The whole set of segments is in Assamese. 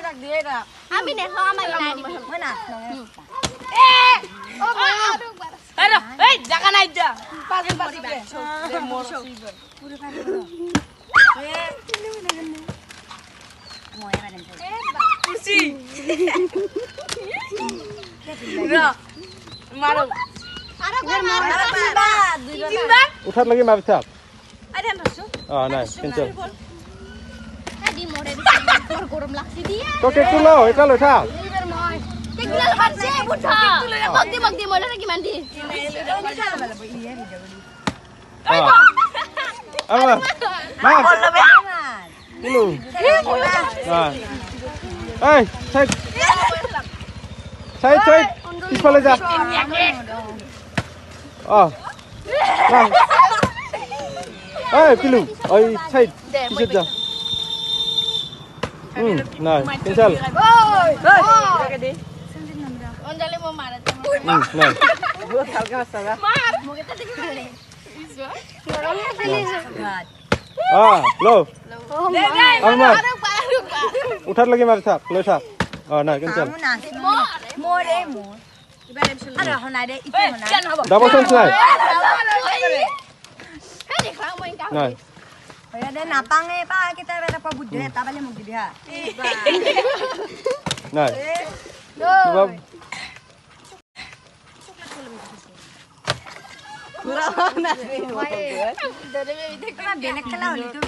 রাখ দিয়ে না আমি নে আমার নাই হয় না আরে এই জায়গা নাই যা পাগল পাগল মোর পুরো পাগল ময়া বাদেন খুশি রা মারো আরে মারো তিনবার উঠার লাগি মারছ আরে হাসো নাই ক্যান্সেল দি মোরে মোর গরম লাগছে দিয়া তো কেক তুলো এটা লইঠা কেকলা লাগছে বুঝা মগদি মোলে নাকি মান্দি আমার মা বলবে কিলো এই সাইড সাইড সাইড পিছলে যা না এই কিলো ওই সাইড পিছে যা না ক্যান্সেল অঞ্জলি মো মারাতে না বহুত হালকা সারা মার মগে তা দেখি ভালো গরম লো আমার উঠার লাগি মার থাক লই থাক না ক্যান্সেল না মোরে মোর আরে হনাই রে ইতি হনাই ডাবল সেন্স নাই হ্যাঁ দেখলাম মই কা নাই হয়া দে নাপাঙে পা কিতা বেটা পা বুদ্ধি এটা বালে মুখ দিবি হা নাই বাব বেলেগ খেলা হলি তো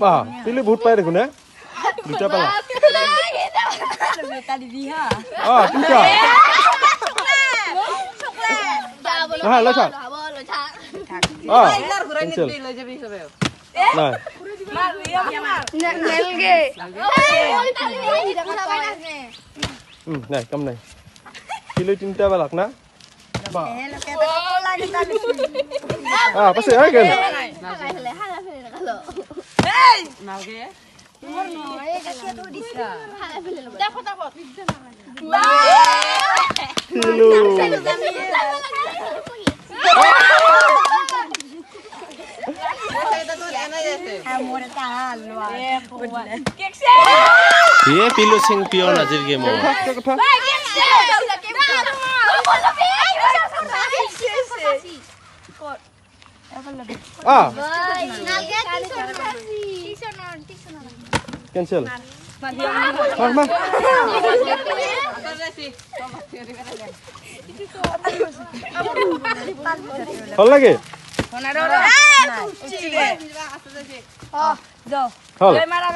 বাহ পিলি বহুত পাই দেখুন দুটা পালা বেটা দিবি হা তিনটা হ্যাঁ লই থাক বলো ছা ক্যান্সেল লই যাবি সবে নাই মার মার নেলগে ওই তালি দেখা পাই না নাই কম নাই পিলি তিনটা বালাক না বাহ এ লোকে তো কোলা কিতা দিছি পাছে আই গেল হালা ফেলে গেল এই নাওগে মোর নয় এটা কে তো দিছা হালা ফেলে দেখো দেখো পিলু হ্যাঁ মোরে তা হালুয়া কেকছে ये पिलो सिंह पियो नजर के मो কথা ক্যান্সেল মার মার ভাল লাগে হনারো যাও হল মারা